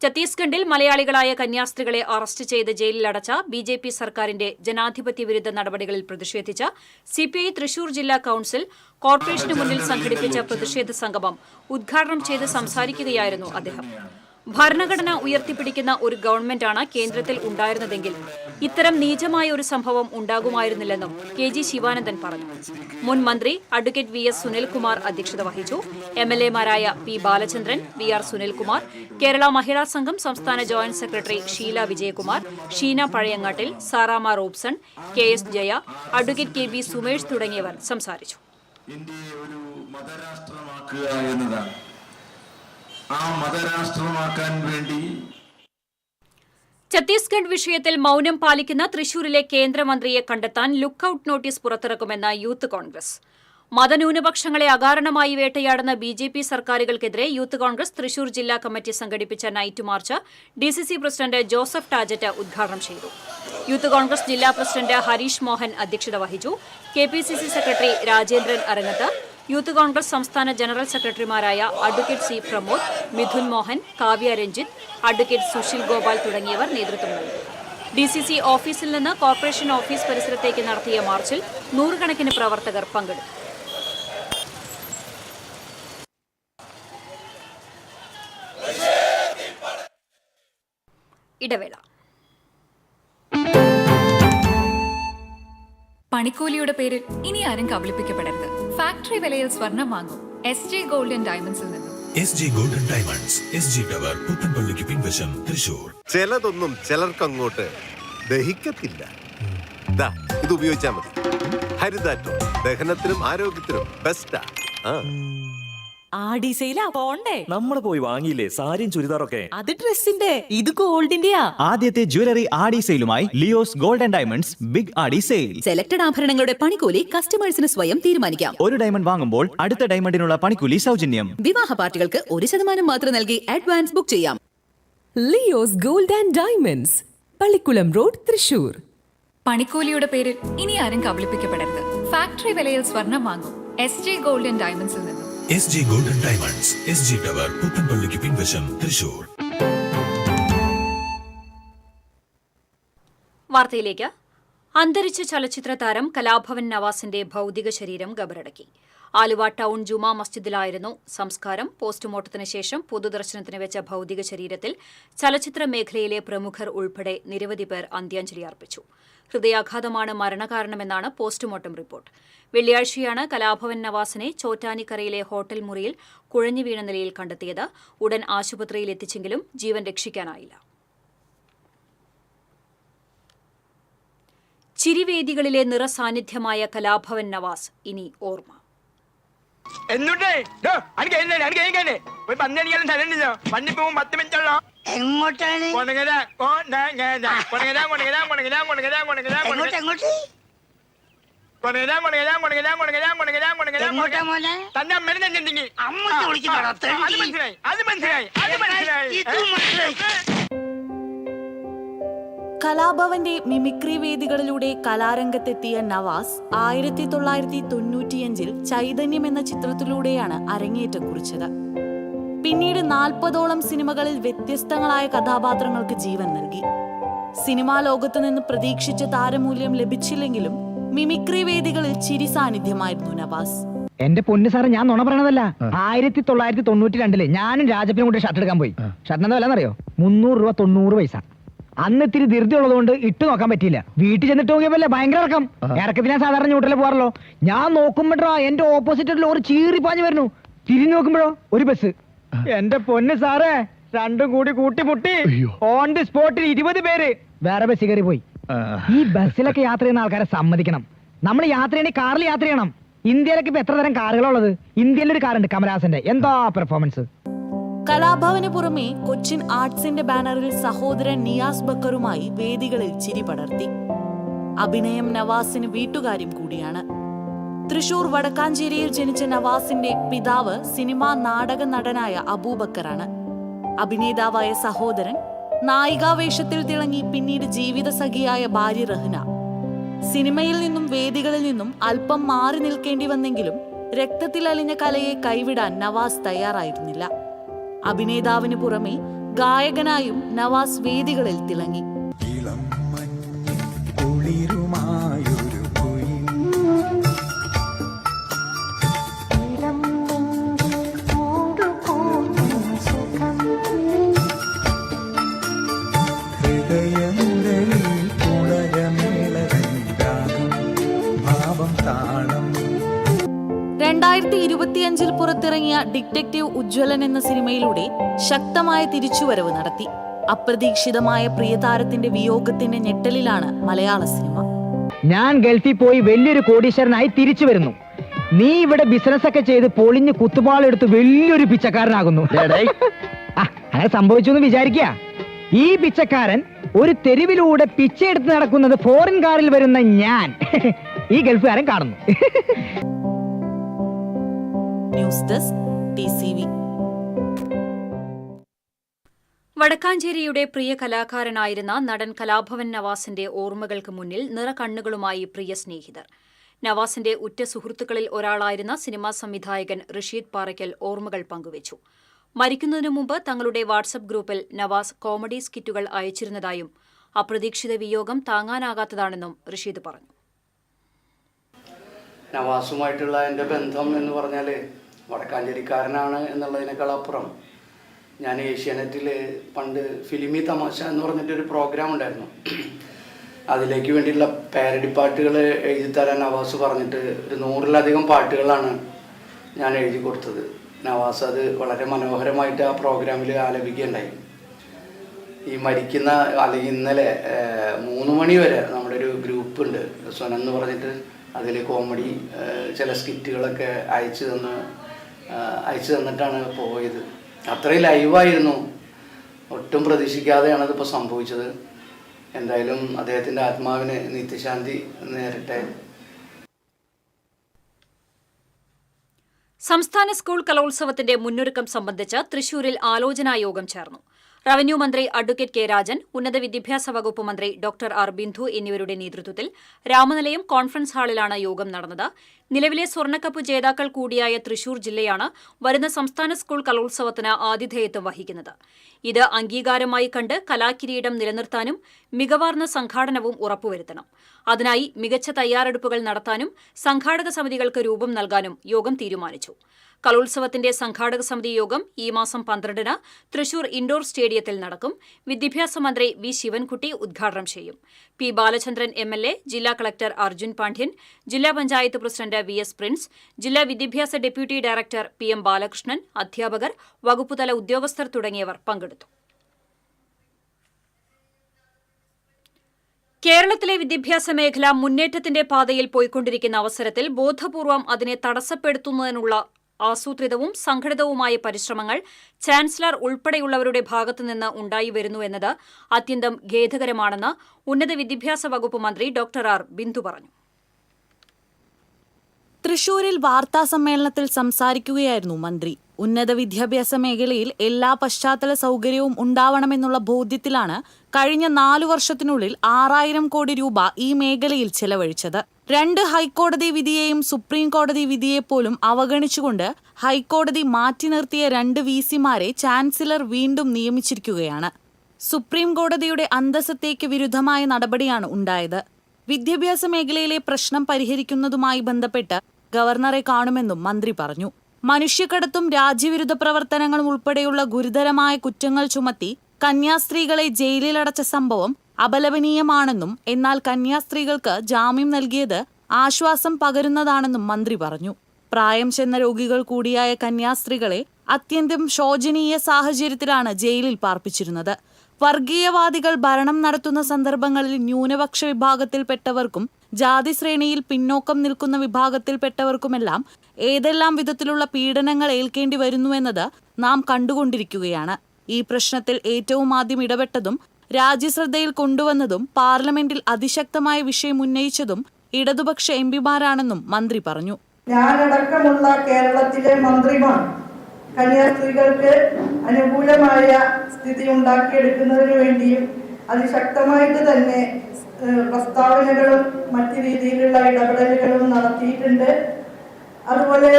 ഛത്തീസ്ഗഡിൽ മലയാളികളായ കന്യാസ്ത്രീകളെ അറസ്റ്റ് ചെയ്ത് ജയിലിലടച്ച BJP സർക്കാരിന്റെ ജനാധിപത്യ വിരുദ്ധ നടപടികളിൽ പ്രതിഷേധിച്ച് CPI തൃശൂർ ജില്ലാ കൌൺസിൽ കോർപ്പറേഷനു മുന്നിൽ സംഘടിപ്പിച്ച പ്രതിഷേധ സംഗമം ഉദ്ഘാടനം ചെയ്ത് സംസാരിക്കുകയായിരുന്നു അദ്ദേഹം. ഭരണഘടന ഉയർത്തിപ്പിടിക്കുന്ന ഒരു ഗവൺമെന്റാണ് കേന്ദ്രത്തിൽ ഉണ്ടായിരുന്നതെങ്കിൽ ഇത്തരം നീചമായ ഒരു സംഭവം ഉണ്ടാകുമായിരുന്നില്ലെന്നും KG ശിവാനന്ദൻ പറഞ്ഞു. മുൻ മന്ത്രി അഡ്വക്കേറ്റ് VS സുനിൽകുമാർ അധ്യക്ഷത വഹിച്ചു. MLA-മാരായ P ബാലചന്ദ്രൻ, VR സുനിൽകുമാർ, കേരള മഹിളാ സംഘം സംസ്ഥാന joint secretary Sheela Vijayakumar, Sheena Pazhayangattil, Sarama Robson, KS Jaya, advocate KB Sumesh തുടങ്ങിയവർ സംസാരിച്ചു. ഇന്ത്യയെ ഒരു മതരാഷ്ട്രമാക്കുക എന്നതാണ്. ആ മതരാഷ്ട്രമാക്കാൻ വേണ്ടി ഛത്തീസ്ഗഡ് വിഷയത്തിൽ മൌനം പാലിക്കുന്ന തൃശൂരിലെ കേന്ദ്രമന്ത്രിയെ കണ്ടെത്താൻ ലുക്കൌട്ട് നോട്ടീസ് പുറത്തിറക്കുമെന്ന് യൂത്ത് കോൺഗ്രസ്. മതന്യൂനപക്ഷങ്ങളെ അകാരണമായി വേട്ടയാടുന്ന BJP സർക്കാരുകൾക്കെതിരെ യൂത്ത് കോൺഗ്രസ് തൃശൂർ ജില്ലാ കമ്മിറ്റി സംഘടിപ്പിച്ച night march DCC president Joseph Tajet ഉദ്ഘാടനം ചെയ്തു. യൂത്ത് കോൺഗ്രസ് ജില്ലാ പ്രസിഡന്റ് ഹരീഷ് മോഹൻ അധ്യക്ഷത വഹിച്ചു. KPCC secretary Rajendran Arangath, youth Congress സംസ്ഥാന ജനറൽ സെക്രട്ടറിമാരായ advocate C. Pramod, Midhun Mohan, Kavya Ranjith, advocate Susheel Gopal തുടങ്ങിയവർ നേതൃത്വം നൽകി. DCC ഓഫീസിൽ നിന്ന് കോർപ്പറേഷൻ ഓഫീസ് പരിസരത്തേക്ക് നടത്തിയ മാർച്ചിൽ 100 കണക്കിന് പ്രവർത്തകർ പങ്കെടുത്തു. ഇടവേള. പണിക്കൂലിയുടെ പേരിൽ ഇനി ആരും കബളിപ്പിക്കപ്പെടരുത്. ഫാക്ടറി വിലയിൽ സ്വർണം വാങ്ങും SJ ഗോൾഡ് ആൻഡ് ഡയമണ്ട്സിൽ നിന്നും. SJ gold and diamonds, SG tower, പുത്തൻപള്ളിക്ക് പിൻവശം, തൃശൂർ. ചിലതൊന്നും ചിലർക്കങ്ങോട്ട് ദഹിക്കത്തില്ല. ഇത് ഉപയോഗിച്ചാൽ മതി. ഹരിതാറ്റോ ദഹനത്തിനും ആരോഗ്യത്തിനും ബെസ്റ്റാ. ആടിസയിലാ പോണ്ടേ? നമ്മൾ പോയി വാങ്ങിയില്ലേ സാരിയും ചുരിദാറൊക്കെ? അത് ഡ്രസ്സിന്റെ, ഇത് ഗോൾഡിന്റെയാ. ആദ്യത്തെ ജ്വല്ലറി ആടി സെയിലുമായി Leos gold and diamonds big Aadi sale. Selected ആഭരണങ്ങളുടെ പണിക്കൂലി കസ്റ്റമേഴ്സിന് സ്വയം തീരുമാനിക്കാം. ഒരു ഡയമണ്ട് വാങ്ങുമ്പോൾ അടുത്ത ഡയമണ്ടിനുള്ള പണിക്കൂലി സൗജന്യം. വിവാഹ പാർട്ടികൾക്ക് 1% മാത്രം നൽകി അഡ്വാൻസ് ബുക്ക് ചെയ്യാം. Leos gold and diamonds, Pallikulam road, Thrissur. പണിക്കൂലിയുടെ പേരിൽ ഇനി ആരും കബളിപ്പിക്കപ്പെടരുത്. ഫാക്ടറി വിലയിൽ സ്വർണം വാങ്ങും SJ ഗോൾഡ് ആൻഡ് ഡയമണ്ട്സിൽ നിന്നും. SJ gold and diamonds, SG tower, പുത്തൻപള്ളിക്ക് പിൻവശം, തൃശൂർ. വാർത്തയിലേക്ക്. അന്തരിച്ച ചലച്ചിത്ര താരം കലാഭവൻ നവാസിന്റെ ഭൗതിക ശരീരം ഖബറടക്കി. ആലുവ ടൗൺ ജുമാ മസ്ജിദിലായിരുന്നു സംസ്കാരം. പോസ്റ്റ്മോർട്ടത്തിന് ശേഷം പൊതുദർശനത്തിന് വെച്ച ഭൗതിക ശരീരത്തിൽ ചലച്ചിത്ര മേഖലയിലെ പ്രമുഖർ ഉൾപ്പെടെ നിരവധി പേർ അന്ത്യാഞ്ജലി അർപ്പിച്ചു. ഹൃദയാഘാതമാണ് മരണകാരണമെന്നാണ് പോസ്റ്റ്മോർട്ടം റിപ്പോർട്ട്. വെള്ളിയാഴ്ചയാണ് കലാഭവൻ നവാസിനെ ചോറ്റാനിക്കരയിലെ ഹോട്ടൽ മുറിയിൽ കുഴഞ്ഞു വീണ നിലയിൽ കണ്ടെത്തിയത്. ഉടൻ ആശുപത്രിയിൽ എത്തിച്ചെങ്കിലും ജീവൻ രക്ഷിക്കാനായില്ല. ചിരിവേദികളിലെ നിറസാന്നിധ്യമായ കലാഭവൻ നവാസ് ഇനി ഓർമ്മ. കലാഭവന്റെ മിമിക്രി വേദികളിലൂടെ കലാരംഗത്തെത്തിയ നവാസ് 1995 ചൈതന്യം എന്ന ചിത്രത്തിലൂടെയാണ് അരങ്ങേറ്റം കുറിച്ചത്. പിന്നീട് 40ഓളം സിനിമകളിൽ വ്യത്യസ്തങ്ങളായ കഥാപാത്രങ്ങൾക്ക് ജീവൻ നൽകി. സിനിമാ ലോകത്തു നിന്ന് പ്രതീക്ഷിച്ച താരമൂല്യം ലഭിച്ചില്ലെങ്കിലും മിമിക്രി വേദികളിൽ ചിരി സാന്നിധ്യമായിരുന്നു നവാസ്. എന്റെ പൊന്നു സാറ്, ഞാൻ നുണ പറയണതല്ല. 1992 ഞാനും രാജപ്പിനും കൂടി ഷർട്ട് എടുക്കാൻ പോയി. ഷർട്ടിന് എന്താ വിലന്നറിയോ? 300 രൂപ 90 പൈസ. അന്ന് ഇത്തിരി ധൃതി ഉള്ളതുകൊണ്ട് ഇട്ട് നോക്കാൻ പറ്റിയില്ല. വീട്ടിൽ ചെന്നിട്ട് നോക്കിയപ്പോലെ ഭയങ്കര ഇറക്കത്തിൽ ഞാൻ സാധാരണ ന്യൂട്രലിൽ പോകാറല്ലോ. ഞാൻ നോക്കുമ്പോഴോ എന്റെ ഓപ്പോസിറ്റ് ലോറി ചീറി പാഞ്ഞു വരുന്നു. തിരിഞ്ഞു നോക്കുമ്പോഴോ ഒരു ബസ്. എന്റെ പൊന്ന് സാറേ, രണ്ടും കൂടി കൂട്ടിമുട്ടി. ഓൺ ദി സ്പോട്ടിൽ 20 പേര് വേറെ ബസ് കയറി പോയി. ഈ ബസ്സിലൊക്കെ യാത്ര ചെയ്യുന്ന ആൾക്കാരെ സമ്മതിക്കണം. നമ്മൾ യാത്ര ചെയ്യണമെങ്കിൽ കാറിൽ യാത്ര ചെയ്യണം. ഇന്ത്യയിലൊക്കെ ഇപ്പൊ എത്ര തരം കാറുകളുള്ളത്? ഇന്ത്യയിലൊരു കാറുണ്ട് കമലഹാസന്റെ. എന്താ പെർഫോമൻസ്! കലാഭവന് പുറമെ കൊച്ചിൻ ആർട്സിന്റെ ബാനറിൽ സഹോദരൻ നിയാസ് ബക്കറുമായി വേദികളിൽ ചിരി പടർത്തി. അഭിനയം നവാസിന് വീട്ടുകാര്യം കൂടിയാണ്. തൃശൂർ വടക്കാഞ്ചേരിയിൽ ജനിച്ച നവാസിന്റെ പിതാവ് സിനിമാ നാടക നടനായ അബൂബക്കറാണ്. അഭിനേതാവായ സഹോദരൻ നായികാവേഷത്തിൽ തിളങ്ങി പിന്നീട് ജീവിതസഖിയായ ഭാര്യ റഹ്ന. സിനിമയിൽ നിന്നും വേദികളിൽ നിന്നും അല്പം മാറി നിൽക്കേണ്ടി വന്നെങ്കിലും രക്തത്തിൽ അലിഞ്ഞ കലയെ കൈവിടാൻ നവാസ് തയ്യാറായിരുന്നില്ല. അഭിനേതാവിന് പുറമെ ഗായകനായും നവാസ് വേദികളിൽ തിളങ്ങി. ിൽ പുറത്തിറങ്ങിയ ഡിറ്റക്റ്റീവ് ഉജ്ജ്വലൻ എന്ന സിനിമയിലൂടെ ശക്തമായ തിരിച്ചുവരവ് നടത്തി. അപ്രതീക്ഷിതമായ പ്രിയതാരത്തിന്റെ വിയോഗത്തിന്റെ ഞെട്ടലിലാണ് മലയാള സിനിമ. ഞാൻ ഗൾഫിൽ പോയി വലിയൊരു കോടീശ്വരനായി തിരിച്ചു വരുന്നു. നീ ഇവിടെ ബിസിനസ് ഒക്കെ ചെയ്ത് പൊളിഞ്ഞ് കുത്തുപാളെടുത്ത് വലിയൊരു പിച്ചക്കാരനാകുന്നു. അങ്ങനെ സംഭവിച്ചു എന്ന് വിചാരിക്കുക. ഈ പിച്ചക്കാരൻ ഒരു തെരുവിലൂടെ പിച്ചയെടുത്ത് നടക്കുന്നത് ഫോറിൻ കാറിൽ വരുന്ന ഞാൻ ഈ ഗൾഫുകാരൻ കാണുന്നു. News desk TCV. വടക്കാഞ്ചേരിയുടെ പ്രിയ കലാകാരനായിരുന്ന നടൻ കലാഭവൻ നവാസിന്റെ ഓർമ്മകൾക്ക് മുന്നിൽ നിറകണ്ണുകളുമായി പ്രിയ സ്നേഹിതർ. നവാസിന്റെ ഉറ്റ സുഹൃത്തുക്കളിൽ ഒരാളായിരുന്ന സിനിമാ സംവിധായകൻ റഷീദ് പാറയ്ക്കൽ ഓർമ്മകൾ പങ്കുവച്ചു. മരിക്കുന്നതിനു മുമ്പ് തങ്ങളുടെ വാട്സപ്പ് ഗ്രൂപ്പിൽ നവാസ് കോമഡി സ്കിറ്റുകൾ അയച്ചിരുന്നതായും അപ്രതീക്ഷിത വിയോഗം താങ്ങാനാകാത്തതാണെന്നും റഷീദ് പറഞ്ഞു. നവാസുമായിട്ടുള്ള എൻ്റെ ബന്ധം എന്ന് പറഞ്ഞാൽ വടക്കാഞ്ചേരിക്കാരനാണ് എന്നുള്ളതിനേക്കാൾ അപ്പുറം ഞാൻ ഏഷ്യാനെറ്റിൽ പണ്ട് ഫിലിമി തമാശ എന്ന് പറഞ്ഞിട്ടൊരു പ്രോഗ്രാം ഉണ്ടായിരുന്നു. അതിലേക്ക് വേണ്ടിയുള്ള പാരഡി പാട്ടുകൾ എഴുതി തരാൻ നവാസ് പറഞ്ഞിട്ട് ഒരു 100-ലധികം പാട്ടുകളാണ് ഞാൻ എഴുതി കൊടുത്തത്. നവാസ് അത് വളരെ മനോഹരമായിട്ട് ആ പ്രോഗ്രാമിൽ ആലപിക്കുകയുണ്ടായി. ഈ മരിക്കുന്ന അല്ലെങ്കിൽ ഇന്നലെ 3 മണി വരെ നമ്മുടെ ഒരു ഗ്രൂപ്പുണ്ട് സ്വനം എന്ന് പറഞ്ഞിട്ട്, അതിൽ കോമഡി ചില സ്കിറ്റുകളൊക്കെ അയച്ചു തന്നിട്ടാണ് പോയത്. അത്രയും ലൈവായിരുന്നു. ഒട്ടും പ്രതീക്ഷിക്കാതെയാണ് ഇതിപ്പോൾ സംഭവിച്ചത്. എന്തായാലും അദ്ദേഹത്തിൻ്റെ ആത്മാവിന് നിത്യശാന്തി നേരട്ടെ. സംസ്ഥാന സ്കൂൾ കലോത്സവത്തിന്റെ മുന്നൊരുക്കം സംബന്ധിച്ച് തൃശൂരിൽ ആലോചനായോഗം ചേർന്നു. റവന്യൂ മന്ത്രി അഡ്വക്കേറ്റ് കെ രാജൻ, ഉന്നത വിദ്യാഭ്യാസ വകുപ്പ് മന്ത്രി ഡോക്ടർ ആർ ബിന്ദു എന്നിവരുടെ നേതൃത്വത്തിൽ രാമനിലയം കോൺഫറൻസ് ഹാളിലാണ് യോഗം നടന്നത്. നിലവിലെ സ്വർണ്ണക്കപ്പ് ജേതാക്കൾ കൂടിയായ തൃശൂർ ജില്ലയാണ് വരുന്ന സംസ്ഥാന സ്കൂൾ കലോത്സവത്തിന് ആതിഥേയത്വം വഹിക്കുന്നത്. ഇത് അംഗീകാരമായി കണ്ട് കലാകിരീടം നിലനിർത്താനും മികവാർന്ന സംഘാടനവും ഉറപ്പുവരുത്തണം. അതിനായി മികച്ച തയ്യാറെടുപ്പുകൾ നടത്താനും സംഘാടക സമിതികൾക്ക് രൂപം നൽകാനും യോഗം തീരുമാനിച്ചു. കലോത്സവത്തിന്റെ സംഘാടക സമിതി യോഗം ഈ മാസം 12-ന് തൃശൂർ ഇൻഡോർ സ്റ്റേഡിയത്തിൽ നടക്കും. വിദ്യാഭ്യാസ മന്ത്രി വി ശിവൻകുട്ടി ഉദ്ഘാടനം ചെയ്യും. പി ബാലചന്ദ്രൻ MLA, ജില്ലാ കളക്ടർ അർജുൻ പാണ്ഡ്യൻ, ജില്ലാ പഞ്ചായത്ത് പ്രസിഡന്റ് VS പ്രിൻസ്, ജില്ലാ വിദ്യാഭ്യാസ ഡെപ്യൂട്ടി ഡയറക്ടർ PM ബാലകൃഷ്ണൻ, അധ്യാപകർ, വകുപ്പുതല ഉദ്യോഗസ്ഥർ തുടങ്ങിയവർ പങ്കെടുത്തു. കേരളത്തിലെ വിദ്യാഭ്യാസ മേഖല മുന്നേറ്റത്തിന്റെ പാതയിൽ പോയിക്കൊണ്ടിരിക്കുന്ന അവസരത്തിൽ ബോധപൂർവം അതിനെ തടസ്സപ്പെടുത്തുന്നതിനുള്ള ആസൂത്രിതവും സംഘടിതവുമായ പരിശ്രമങ്ങൾ ചാൻസലർ ഉൾപ്പെടെയുള്ളവരുടെ ഭാഗത്തുനിന്ന് ഉണ്ടായി വരുന്നുവെന്നത് അത്യന്തം ഖേദകരമാണെന്ന് ഉന്നത വിദ്യാഭ്യാസ വകുപ്പ് മന്ത്രി ഡോക്ടർ ആർ ബിന്ദു പറഞ്ഞു. തൃശൂരിൽ വാർത്താ സമ്മേളനത്തിൽ സംസാരിക്കുകയായിരുന്നു മന്ത്രി. ഉന്നത വിദ്യാഭ്യാസ മേഖലയിൽ എല്ലാ പശ്ചാത്തല സൗകര്യവും ഉണ്ടാവണമെന്നുള്ള ബോധ്യത്തിലാണ് കഴിഞ്ഞ 4 വർഷത്തിനുള്ളിൽ 6000 കോടി രൂപ ഈ മേഖലയിൽ ചെലവഴിച്ചത്. 2 ഹൈക്കോടതി വിധിയെയും സുപ്രീം കോടതി വിധിയെപ്പോലും അവഗണിച്ചുകൊണ്ട് ഹൈക്കോടതി മാറ്റി നിർത്തിയ 2 VCമാരെ ചാൻസലർ വീണ്ടും നിയമിച്ചിരിക്കുകയാണ്. സുപ്രീം കോടതിയുടെ അന്തസ്സത്തേക്ക് വിരുദ്ധമായ നടപടിയാണ് ഉണ്ടായത്. വിദ്യാഭ്യാസ മേഖലയിലെ പ്രശ്നം പരിഹരിക്കുന്നതുമായി ബന്ധപ്പെട്ട് ഗവർണറെ കാണുമെന്നും മന്ത്രി പറഞ്ഞു. മനുഷ്യക്കടത്തും രാജ്യവിരുദ്ധ പ്രവർത്തനങ്ങളും ഉൾപ്പെടെയുള്ള ഗുരുതരമായ കുറ്റങ്ങൾ ചുമത്തി കന്യാസ്ത്രീകളെ ജയിലിലടച്ച സംഭവം അപലപനീയമാണെന്നും എന്നാൽ കന്യാസ്ത്രീകൾക്ക് ജാമ്യം നൽകിയത് ആശ്വാസം പകരുന്നതാണെന്നും മന്ത്രി പറഞ്ഞു. പ്രായം ചെന്ന രോഗികൾ കൂടിയായ കന്യാസ്ത്രീകളെ അത്യന്തം ശോചനീയ സാഹചര്യത്തിലാണ് ജയിലിൽ പാർപ്പിച്ചിരുന്നത്. വർഗീയവാദികൾ ഭരണം നടത്തുന്ന സന്ദർഭങ്ങളിൽ ന്യൂനപക്ഷ വിഭാഗത്തിൽപ്പെട്ടവർക്കും ജാതി ശ്രേണിയിൽ പിന്നോക്കം നിൽക്കുന്ന വിഭാഗത്തിൽപ്പെട്ടവർക്കുമെല്ലാം ഏതെല്ലാം വിധത്തിലുള്ള പീഡനങ്ങൾ ഏൽക്കേണ്ടി വരുന്നുവെന്നത് നാം കണ്ടുകൊണ്ടിരിക്കുകയാണ്. ഈ പ്രശ്നത്തിൽ ഏറ്റവും ആദ്യം ഇടപെട്ടതും രാജ്യശ്രദ്ധയിൽ കൊണ്ടുവന്നതും പാർലമെന്റിൽ അതിശക്തമായ വിഷയം ഉന്നയിച്ചതും ഇടതുപക്ഷ MPമാരാണെന്നും മന്ത്രി പറഞ്ഞു. ഞാനടക്കമുള്ള കേരളത്തിലെ മന്ത്രിമാർ കന്യാസ്ത്രീകൾക്ക് അനുകൂലമായ സ്ഥിതി ഉണ്ടാക്കിയെടുക്കുന്നതിന് വേണ്ടിയും അതിശക്തമായിട്ട് തന്നെ പ്രസ്താവനകളും മറ്റു രീതിയിലുള്ള ഇടപെടലുകളും നടത്തിയിട്ടുണ്ട്. അതുപോലെ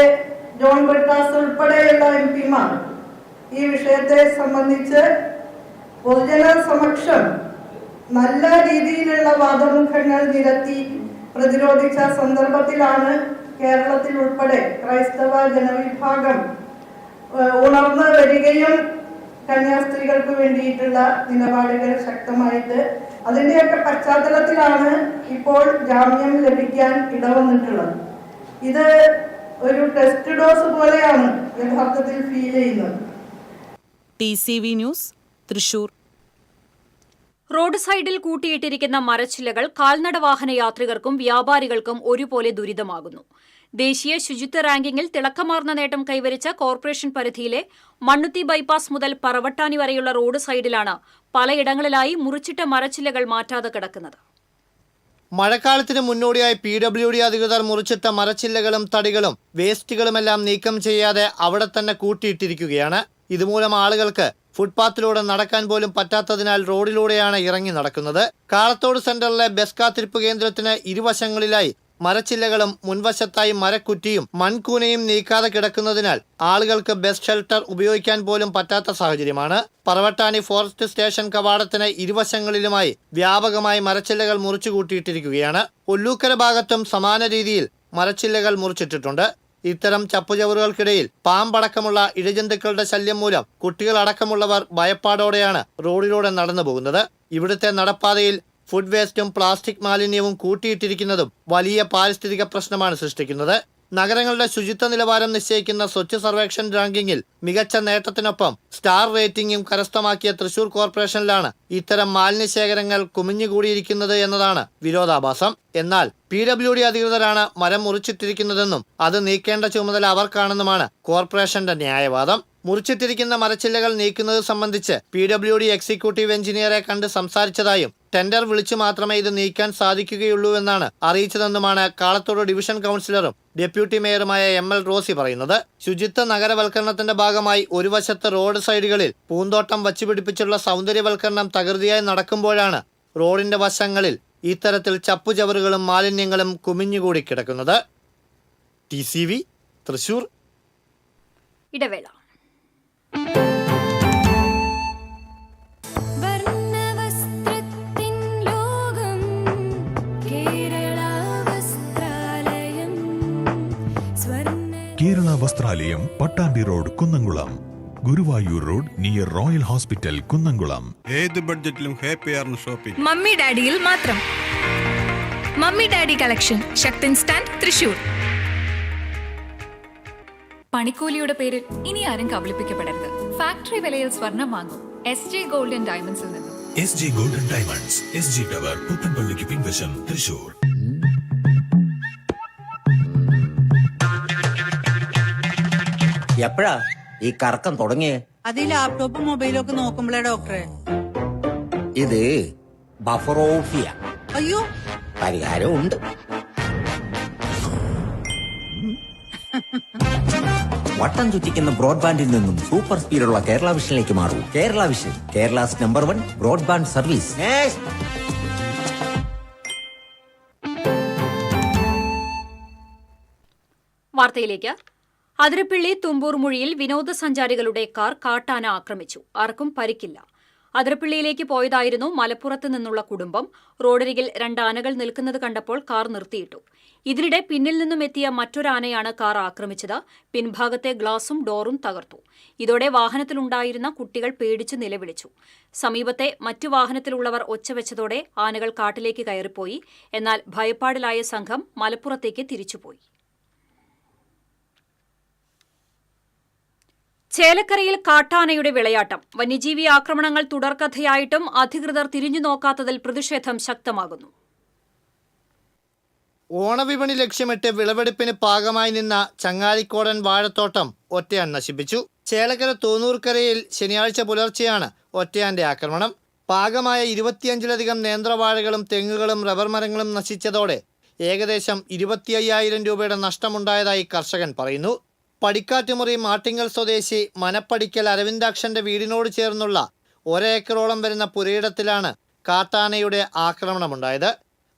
ജോൺ ബ്രിട്ടാസ് ഉൾപ്പെടെയുള്ള MPമാർ ഈ വിഷയത്തെ സംബന്ധിച്ച് പൊതുജന സമക്ഷം നല്ല രീതിയിലുള്ള വാദമുഖങ്ങൾ നിരത്തി പ്രതിരോധിച്ച സന്ദർഭത്തിലാണ് കേരളത്തിൽ ഉൾപ്പെടെ ക്രൈസ്തവ ജനവിഭാഗം ഉണർന്നു വരികയും കന്യാസ്ത്രീകൾക്ക് വേണ്ടിയിട്ടുള്ള നിലപാടുകൾ ശക്തമായിട്ട് അതിൻ്റെയൊക്കെ പശ്ചാത്തലത്തിലാണ് ഇപ്പോൾ ജാമ്യം ലഭിക്കാൻ ഇടവന്നിട്ടുള്ളത്. ഇത് ഒരു ടെസ്റ്റ് ഡോസ് പോലെയാണ് യഥാർത്ഥത്തിൽ ഫീൽ ചെയ്യുന്നത്. TCV news, Thrissur. റോഡ് സൈഡിൽ കൂട്ടിയിട്ടിരിക്കുന്ന മരച്ചില്ലകൾ കാൽനട വാഹന യാത്രികർക്കും വ്യാപാരികൾക്കും ഒരുപോലെ ദുരിതമാകുന്നു. ദേശീയ ശുചിത്വ റാങ്കിങ്ങിൽ തിളക്കമാർന്ന നേട്ടം കൈവരിച്ച കോർപ്പറേഷൻ പരിധിയിലെ മണ്ണുത്തി ബൈപ്പാസ് മുതൽ പറവട്ടാനി വരെയുള്ള റോഡ് സൈഡിലാണ് പലയിടങ്ങളിലായി മുറിച്ചിട്ട മരച്ചില്ലകൾ മാറ്റാതെ കിടക്കുന്നത്. മഴക്കാലത്തിന് മുന്നോടിയായി PWD അധികൃതർ മുറിച്ചിട്ട മരച്ചില്ലകളും തടികളും വേസ്റ്റുകളുമെല്ലാം നീക്കം ചെയ്യാതെ അവിടെ തന്നെ കൂട്ടിയിട്ടിരിക്കുകയാണ്. ഇതുമൂലം ആളുകൾക്ക് ഫുട്പാത്തിലൂടെ നടക്കാൻ പോലും പറ്റാത്തതിനാൽ റോഡിലൂടെയാണ് ഇറങ്ങി നടക്കുന്നത്. കാളത്തോട് സെന്ററിലെ ബസ് കാത്തിരിപ്പ് കേന്ദ്രത്തിന് ഇരുവശങ്ങളിലായി മരച്ചില്ലകളും മുൻവശത്തായി മരക്കുറ്റിയും മൺകൂനയും നീക്കാതെ കിടക്കുന്നതിനാൽ ആളുകൾക്ക് ബസ് ഷെൽട്ടർ ഉപയോഗിക്കാൻ പോലും പറ്റാത്ത സാഹചര്യമാണ്. പറവട്ടാനി ഫോറസ്റ്റ് സ്റ്റേഷൻ കവാടത്തിന് ഇരുവശങ്ങളിലുമായി വ്യാപകമായി മരച്ചില്ലകൾ മുറിച്ചു കൂട്ടിയിട്ടിരിക്കുകയാണ്. ഒല്ലൂക്കര ഭാഗത്തും സമാന രീതിയിൽ മരച്ചില്ലകൾ മുറിച്ചിട്ടിട്ടുണ്ട്. ഇത്തരം ചപ്പുചവറുകൾക്കിടയിൽ പാമ്പടക്കമുള്ള ഇഴജന്തുക്കളുടെ ശല്യം മൂലം കുട്ടികളടക്കമുള്ളവർ ഭയപ്പാടോടെയാണ് റോഡിലൂടെ നടന്നു പോകുന്നത്. ഇവിടുത്തെ നടപ്പാതയിൽ ഫുഡ് വേസ്റ്റും പ്ലാസ്റ്റിക് മാലിന്യവും കൂട്ടിയിട്ടിരിക്കുന്നതും വലിയ പാരിസ്ഥിതിക പ്രശ്നമാണ് സൃഷ്ടിക്കുന്നത്. നഗരങ്ങളുടെ ശുചിത്വ നിലവാരം നിശ്ചയിക്കുന്ന സ്വച്ഛ് സർവേക്ഷൺ റാങ്കിങ്ങിൽ മികച്ച നേട്ടത്തിനൊപ്പം സ്റ്റാർ റേറ്റിംഗും കരസ്ഥമാക്കിയ തൃശൂർ കോർപ്പറേഷനിലാണ് ഇത്തരം മാലിന്യ ശേഖരങ്ങൾ കുമിഞ്ഞുകൂടിയിരിക്കുന്നത് എന്നതാണ് വിരോധാഭാസം. എന്നാൽ PWD അധികൃതരാണ് മരം മുറിച്ചിട്ടിരിക്കുന്നതെന്നും അത് നീക്കേണ്ട ചുമതല അവർക്കാണെന്നുമാണ് കോർപ്പറേഷന്റെ ന്യായവാദം. മുറിച്ചിട്ടിരിക്കുന്ന മരച്ചില്ലകൾ നീക്കുന്നത് സംബന്ധിച്ച് PWD എക്സിക്യൂട്ടീവ് എഞ്ചിനീയറെ കണ്ട് സംസാരിച്ചതായും ടെൻഡർ വിളിച്ചു മാത്രമേ ഇത് നീക്കാൻ സാധിക്കുകയുള്ളൂ എന്നാണ് അറിയിച്ചതെന്നുമാണ് കാളത്തോട് ഡിവിഷൻ കൗൺസിലറും ഡെപ്യൂട്ടി മേയറുമായ ML റോസി പറയുന്നത്. ശുചിത്വ നഗരവൽക്കരണത്തിന്റെ ഭാഗമായി ഒരു വശത്ത് റോഡ് സൈഡുകളിൽ പൂന്തോട്ടം വച്ചുപിടിപ്പിച്ചുള്ള സൗന്ദര്യവൽക്കരണം തകൃതിയായി നടക്കുമ്പോഴാണ് റോഡിന്റെ വശങ്ങളിൽ ഇത്തരത്തിൽ ചപ്പുചവറുകളും മാലിന്യങ്ങളും കുമിഞ്ഞുകൂടി കിടക്കുന്നത്. TCV തൃശൂർ. ഇടവേള. Kerala Vastralayam, Pattambi road, Kunnamkulam. Guruvayur road near royal hospital, Kunnamkulam. ഏത് ബഡ്ജറ്റിലും ഹാപ്പിയാണ് ഷോപ്പിംഗ്. മമ്മി ഡാഡിയിൽ മാത്രം. Mummy daddy collection, Sakthan stand, Thrissur. പണിക്കൂലിയുടെ പേരിൽ ഇനി ആരും കബളിപ്പിക്കപ്പെടരുത്. ഫാക്ടറി വിലയിൽ സ്വർണം വാങ്ങും SJ ഗോൾഡ് ആൻഡ് ഡയമണ്ട്സിൽ നിന്നും. SJ gold and diamonds, SG tower, പുത്തൻപള്ളിക്ക് പിൻവശം, തൃശൂർ. എപ്പോഴാ ഈ കറക്കം തുടങ്ങിയേ? അത് ഈ ലാപ്ടോപ്പും മൊബൈലും ഒക്കെ നോക്കുമ്പോഴേ ഡോക്ടറെ. ഇത് ബഫറോഫിയ. അയ്യോ, പരിഹാരം ഉണ്ട്. വട്ടം ചുറ്റിക്കുന്ന ബ്രോഡ്ബാൻഡിൽ നിന്നും സൂപ്പർ സ്പീഡുള്ള കേരള വിഷനിലേക്ക് മാറൂ. Kerala vision, Kerala's number 1 broadband service. വാർത്തയിലേക്ക്. അതിരപ്പിള്ളി തുമ്പൂർ മുഴിയിൽ വിനോദസഞ്ചാരികളുടെ കാർ കാട്ടാന ആക്രമിച്ചു. ആർക്കും പരിക്കില്ല. അതിരപ്പിള്ളിയിലേക്ക് പോയതായിരുന്നു മലപ്പുറത്ത് നിന്നുള്ള കുടുംബം. റോഡരികിൽ 2 ആനകൾ നിൽക്കുന്നത് കണ്ടപ്പോൾ കാർ നിർത്തിയിട്ടു. ഇതിനിടെ പിന്നിൽ നിന്നും എത്തിയ മറ്റൊരാനയാണ് കാർ ആക്രമിച്ചത്. പിൻഭാഗത്തെ ഗ്ലാസും ഡോറും തകർത്തു. ഇതോടെ വാഹനത്തിലുണ്ടായിരുന്ന കുട്ടികൾ പേടിച്ച് നിലവിളിച്ചു. സമീപത്തെ മറ്റു വാഹനത്തിലുള്ളവർ ഒച്ചവെച്ചതോടെ ആനകൾ കാട്ടിലേക്ക് കയറിപ്പോയി. എന്നാൽ ഭയപ്പാടിലായ സംഘം മലപ്പുറത്തേക്ക് തിരിച്ചുപോയി. ചേലക്കരയിൽ കാട്ടാനയുടെ വിളയാട്ടം. വന്യജീവി ആക്രമണങ്ങൾ തുടർക്കഥയായിട്ടും അധികൃതർ തിരിഞ്ഞു നോക്കാത്തതിൽ പ്രതിഷേധം ശക്തമാകുന്നു. ഓണവിപണി ലക്ഷ്യമിട്ട് വിളവെടുപ്പിന് പാകമായി നിന്ന ചങ്ങാലിക്കോടൻ വാഴത്തോട്ടം ഒറ്റയാൻ നശിപ്പിച്ചു. ചേലക്കര തോന്നൂർക്കരയിൽ ശനിയാഴ്ച പുലർച്ചെയാണ് ഒറ്റയാന്റെ ആക്രമണം. പാകമായ 25ലധികം നേന്ത്രവാഴകളും തെങ്ങുകളും റബ്ബർ മരങ്ങളും നശിച്ചതോടെ ഏകദേശം 25,000 രൂപയുടെ നഷ്ടമുണ്ടായതായി കർഷകൻ പറയുന്നു. പടിക്കാറ്റുമുറി മാട്ടിങ്ങൽ സ്വദേശി മനപ്പടിക്കൽ അരവിന്ദാക്ഷന്റെ വീടിനോട് ചേർന്നുള്ള 1 ഏക്കറോളം വരുന്ന പുരയിടത്തിലാണ് കാട്ടാനയുടെ ആക്രമണമുണ്ടായത്.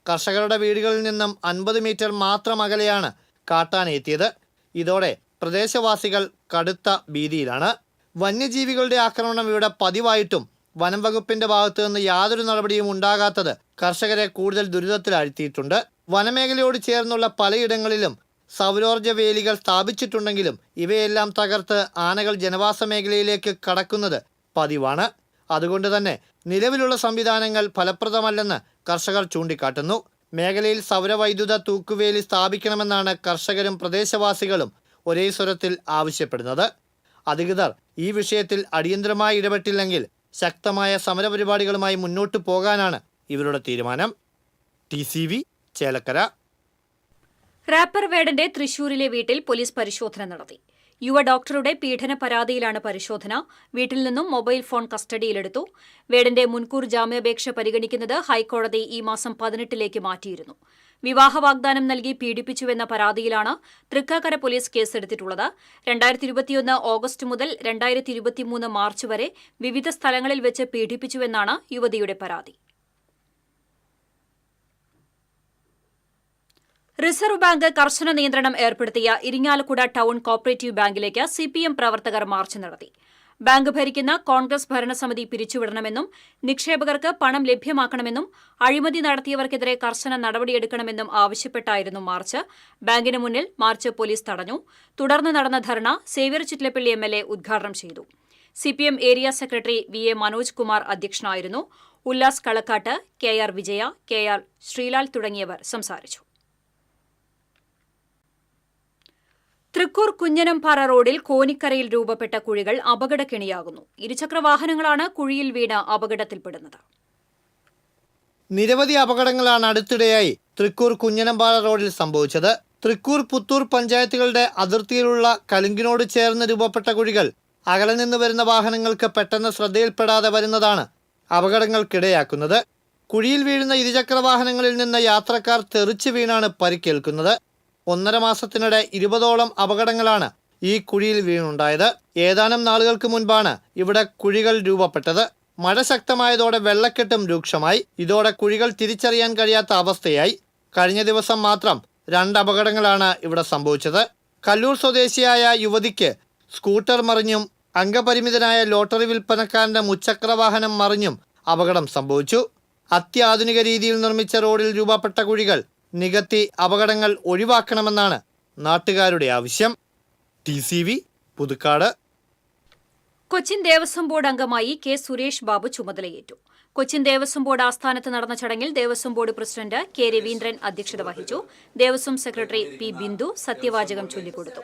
കർഷകരുടെ വീടുകളിൽ നിന്നും 50 മീറ്റർ മാത്രം അകലെയാണ് കാട്ടാന എത്തിയത്. ഇതോടെ പ്രദേശവാസികൾ കടുത്ത ഭീതിയിലാണ്. വന്യജീവികളുടെ ആക്രമണം ഇവിടെ പതിവായിട്ടും വനം വകുപ്പിന്റെ ഭാഗത്തു നിന്ന് യാതൊരു നടപടിയും ഉണ്ടാകാത്തത് കർഷകരെ കൂടുതൽ ദുരിതത്തിലാഴ്ത്തിയിട്ടുണ്ട്. വനമേഖലയോട് ചേർന്നുള്ള പലയിടങ്ങളിലും സൗരോർജ്ജ വേലികൾ സ്ഥാപിച്ചിട്ടുണ്ടെങ്കിലും ഇവയെല്ലാം തകർത്ത് ആനകൾ ജനവാസ മേഖലയിലേക്ക് കടക്കുന്നത് പതിവാണ്. അതുകൊണ്ട് തന്നെ നിലവിലുള്ള സംവിധാനങ്ങൾ ഫലപ്രദമല്ലെന്ന് കർഷകർ ചൂണ്ടിക്കാട്ടുന്നു. മേഖലയിൽ സൗരവൈദ്യുത തൂക്കുവേലി സ്ഥാപിക്കണമെന്നാണ് കർഷകരും പ്രദേശവാസികളും ഒരേ സ്വരത്തിൽ ആവശ്യപ്പെടുന്നത്. അധികൃതർ ഈ വിഷയത്തിൽ അടിയന്തരമായി ഇടപെട്ടില്ലെങ്കിൽ ശക്തമായ സമരപരിപാടികളുമായി മുന്നോട്ടു പോകാനാണ് ഇവരുടെ തീരുമാനം. TCV ചേലക്കര. റാപ്പർ വേടന്റെ തൃശൂരിലെ വീട്ടിൽ പോലീസ് പരിശോധന നടത്തി. യുവ ഡോക്ടറുടെ പീഡന പരാതിയിലാണ് പരിശോധന. വീട്ടിൽ നിന്നും മൊബൈൽ ഫോൺ കസ്റ്റഡിയിലെടുത്തു. വേടന്റെ മുൻകൂർ ജാമ്യാപേക്ഷ പരിഗണിക്കുന്നത് ഹൈക്കോടതി ഈ മാസം 18 മാറ്റിയിരുന്നു. വിവാഹ വാഗ്ദാനം നൽകി പീഡിപ്പിച്ചുവെന്ന പരാതിയിലാണ് തൃക്കാക്കര പോലീസ് കേസെടുത്തിട്ടുള്ളത്. 2021 ഓഗസ്റ്റ് മുതൽ 2023 മാർച്ച് വരെ വിവിധ സ്ഥലങ്ങളിൽ വെച്ച് പീഡിപ്പിച്ചുവെന്നാണ് യുവതിയുടെ പരാതി. റിസർവ് ബാങ്ക് കർശന നിയന്ത്രണം ഏർപ്പെടുത്തിയ ഇരിങ്ങാലക്കുട ടൗൺ കോപ്പറേറ്റീവ് ബാങ്കിലേക്ക് CPM പ്രവർത്തകർ മാർച്ച് നടത്തി. ബാങ്ക് ഭരിക്കുന്ന കോൺഗ്രസ് ഭരണസമിതി പിരിച്ചുവിടണമെന്നും നിക്ഷേപകർക്ക് പണം ലഭ്യമാക്കണമെന്നും അഴിമതി നടത്തിയവർക്കെതിരെ കർശന നടപടിയെടുക്കണമെന്നും ആവശ്യപ്പെട്ടായിരുന്നു മാർച്ച്. ബാങ്കിന് മുന്നിൽ മാർച്ച് പോലീസ് തടഞ്ഞു. തുടർന്ന് നടന്ന ധർണ സേവ്യർ ചിറ്റലപ്പള്ളി MLA ഉദ്ഘാടനം ചെയ്തു. CPM area secretary VA Manoj Kumar അധ്യക്ഷനായിരുന്നു. ഉല്ലാസ് കളക്കാട്ട്, KR വിജയ, KR ശ്രീലാൽ തുടങ്ങിയവർ സംസാരിച്ചു. തൃക്കൂർ കുഞ്ഞനംപാറ റോഡിൽ കോനിക്കരയിൽ രൂപപ്പെട്ട കുഴികൾ അപകടക്കെണിയാകുന്നു. ഇരുചക്രവാഹനങ്ങളാണ് കുഴിയിൽ വീണ് അപകടത്തിൽപ്പെടുന്നത്. നിരവധി അപകടങ്ങളാണ് അടുത്തിടെയായി തൃക്കൂർ കുഞ്ഞനംപാറ റോഡിൽ സംഭവിച്ചത്. തൃക്കൂർ പുത്തൂർ പഞ്ചായത്തുകളുടെ അതിർത്തിയിലുള്ള കലുങ്കിനോട് ചേർന്ന് രൂപപ്പെട്ട കുഴികൾ അകലെ നിന്ന് വരുന്ന വാഹനങ്ങൾക്ക് പെട്ടെന്ന് ശ്രദ്ധയിൽപ്പെടാതെ വരുന്നതാണ് അപകടങ്ങൾക്കിടയാക്കുന്നത്. കുഴിയിൽ വീഴുന്ന ഇരുചക്രവാഹനങ്ങളിൽ നിന്ന് യാത്രക്കാർ തെറിച്ചു വീണാണ് പരിക്കേൽക്കുന്നത്. 1.5 മാസത്തിനിടെ 20ഓളം അപകടങ്ങളാണ് ഈ കുഴിയിൽ വീണുണ്ടായത്. ഏതാനും നാളുകൾക്ക് മുൻപാണ് ഇവിടെ കുഴികൾ രൂപപ്പെട്ടത്. മഴ ശക്തമായതോടെ വെള്ളക്കെട്ടും രൂക്ഷമായി. ഇതോടെ കുഴികൾ തിരിച്ചറിയാൻ കഴിയാത്ത അവസ്ഥയായി. കഴിഞ്ഞ ദിവസം മാത്രം 2 അപകടങ്ങളാണ് ഇവിടെ സംഭവിച്ചത്. കല്ലൂർ സ്വദേശിയായ യുവതിക്ക് സ്കൂട്ടർ മറിഞ്ഞും അംഗപരിമിതനായ ലോട്ടറി വിൽപ്പനക്കാരന്റെ മുച്ചക്രവാഹനം മറിഞ്ഞും അപകടം സംഭവിച്ചു. അത്യാധുനിക രീതിയിൽ നിർമ്മിച്ച റോഡിൽ രൂപപ്പെട്ട കുഴികൾ നികത്തി അപകടങ്ങൾ ഒഴിവാക്കണമെന്നാണ് നാട്ടുകാരുടെ ആവശ്യം. TCV പുതുക്കാട്. കൊച്ചിൻ ദേവസ്വം ബോർഡ് അംഗമായി K. സുരേഷ് ബാബു ചുമതലയേറ്റു. കൊച്ചിൻ ദേവസ്വം ബോർഡ് ആസ്ഥാനത്ത് നടന്ന ചടങ്ങിൽ Devaswom board president K. Raveendran അധ്യക്ഷത വഹിച്ചു. Devaswom secretary P. ബിന്ദു സത്യവാചകം ചൊല്ലിക്കൊടുത്തു.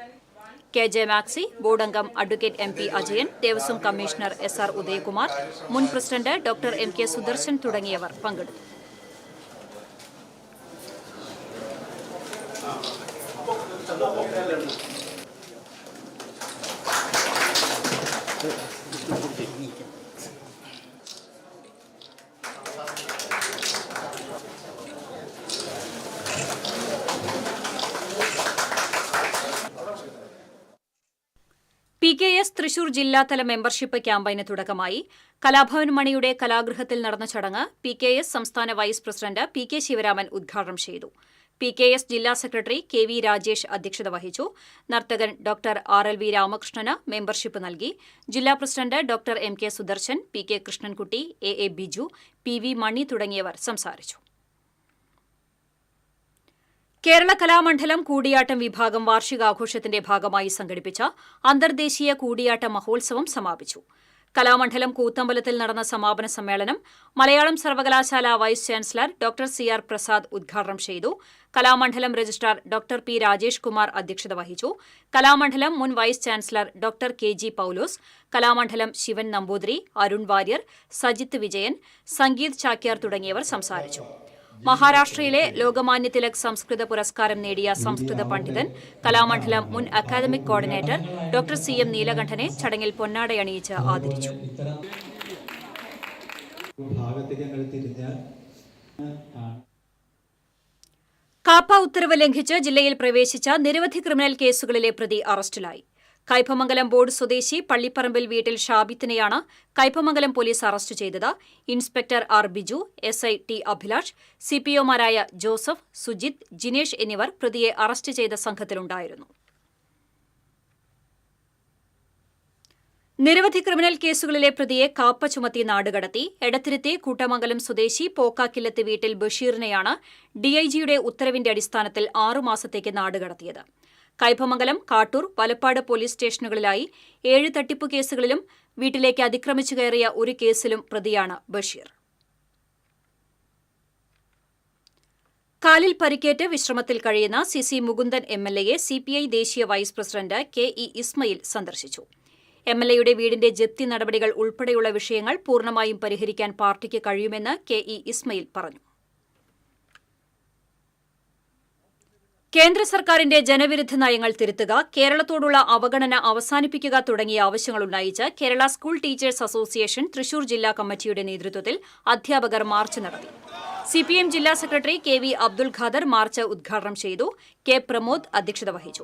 KJ മാക്സി, ബോർഡ് അംഗം advocate MP Ajayan, Devaswom commissioner SR Udayakumar, മുൻ പ്രസിഡന്റ് ഡോക്ടർ MK സുദർശൻ തുടങ്ങിയവർ പങ്കെടുത്തു. PKS തൃശൂർ ജില്ലാതല മെമ്പർഷിപ്പ് ക്യാമ്പയിന് തുടക്കമായി. കലാഭവൻ മണിയുടെ കലാഗൃഹത്തിൽ നടന്ന ചടങ്ങ് PKS സംസ്ഥാന വൈസ് പ്രസിഡന്റ് PK ശിവരാമൻ ഉദ്ഘാടനം ചെയ്തു. PKS ജില്ലാ സെക്രട്ടറി KV രാജേഷ് അധ്യക്ഷത വഹിച്ചു. നർത്തകൻ ഡോക്ടർ RLV രാമകൃഷ്ണന് മെമ്പർഷിപ്പ് നൽകി. ജില്ലാ president doctor MK Sudarshan, PK Krishnankutty, AA Biju, PV മണി തുടങ്ങിയവർ സംസാരിച്ചു. കേരള കലാമണ്ഡലം കൂടിയാട്ടം വിഭാഗം വാർഷികാഘോഷത്തിന്റെ ഭാഗമായി സംഘടിപ്പിച്ച അന്തർദേശീയ കൂടിയാട്ട മഹോത്സവം സമാപിച്ചു. കലാമണ്ഡലം കൂത്തമ്പലത്തിൽ നടന്ന സമാപന സമ്മേളനം മലയാളം സർവകലാശാല vice chancellor doctor CR Prasad ഉദ്ഘാടനം ചെയ്തു. Kalamandalam registrar doctor P. Rajesh Kumar അധ്യക്ഷത വഹിച്ചു. കലാമണ്ഡലം മുൻ vice chancellor doctor KG Paulose, Kalamandalam Sivan Namboothiri, Arun Warrier, Sajith Vijayan, Sangeeth Chakyar തുടങ്ങിയവർ സംസാരിച്ചു. മഹാരാഷ്ട്രയിലെ ലോകമാന്യ തിലക് സംസ്കൃത പുരസ്കാരം നേടിയ സംസ്കൃത പണ്ഡിതൻ, കലാമണ്ഡലം മുൻ അക്കാദമിക് കോർഡിനേറ്റർ ഡോക്ടർ CM നീലകണ്ഠനെ ചടങ്ങിൽ പൊന്നാടയണിയിച്ച് ആദരിച്ചു. കാപ്പ ഉത്തരവ് ലംഘിച്ച് ജില്ലയിൽ പ്രവേശിച്ച നിരവധി ക്രിമിനൽ കേസുകളിലെ പ്രതി അറസ്റ്റിലായി. കയ്പമംഗലം ബോർഡ് സ്വദേശി പള്ളിപ്പറമ്പിൽ വീട്ടിൽ ഷാബിത്തിനെയാണ് കയ്പമംഗലം പോലീസ് അറസ്റ്റ് ചെയ്തത്. Inspector R. Biju, SI T. Abhilash, CPOമാരായ ജോസഫ്, സുജിത്, ജിനേഷ് എന്നിവർ പ്രതിയെ അറസ്റ്റ് ചെയ്ത സംഘത്തിലുണ്ടായിരുന്നു. നിരവധി ക്രിമിനൽ കേസുകളിലെ പ്രതിയെ കാപ്പ ചുമത്തി നാടുകടത്തി. എടത്തിരുത്തി കൂട്ടമംഗലം സ്വദേശി പോക്കാക്കില്ലത്ത് വീട്ടിൽ ബഷീറിനെയാണ് DIGയുടെ ഉത്തരവിന്റെ അടിസ്ഥാനത്തിൽ 6 മാസത്തേക്ക് നാടുകടത്തിയത്. കയ്പമംഗലം, കാട്ടൂർ, വലപ്പാട് പോലീസ് സ്റ്റേഷനുകളിലായി 7 തട്ടിപ്പു കേസുകളിലും വീട്ടിലേക്ക് അതിക്രമിച്ചു കയറിയ ഒരു കേസിലും പ്രതിയാണ് ബഷീർ. കാലിൽ പരിക്കേറ്റ് വിശ്രമത്തിൽ കഴിയുന്ന CC മുകുന്ദൻ MLAയെ CPI ദേശീയ വൈസ് പ്രസിഡന്റ് KE ഇസ്മയിൽ സന്ദർശിച്ചു. MLAയുടെ വീടിന്റെ ജപ്തി നടപടികൾ ഉൾപ്പെടെയുള്ള വിഷയങ്ങൾ പൂർണ്ണമായും പരിഹരിക്കാൻ പാർട്ടിക്ക് കഴിയുമെന്ന് KE ഇസ്മയിൽ പറഞ്ഞു. കേന്ദ്ര സർക്കാരിന്റെ ജനവിരുദ്ധ നയങ്ങൾ തിരുത്തുക, കേരളത്തോടുള്ള അവഗണന അവസാനിപ്പിക്കുക തുടങ്ങിയ ആവശ്യങ്ങൾ ഉന്നയിച്ച് Kerala school teachers association Thrissur ജില്ലാ കമ്മിറ്റിയുടെ നേതൃത്വത്തിൽ അധ്യാപകർ മാർച്ച് നടത്തി. CPM ജില്ലാ secretary KV Abdul Khader march ഉദ്ഘാടനം ചെയ്തു. K പ്രമോദ് അധ്യക്ഷത വഹിച്ചു.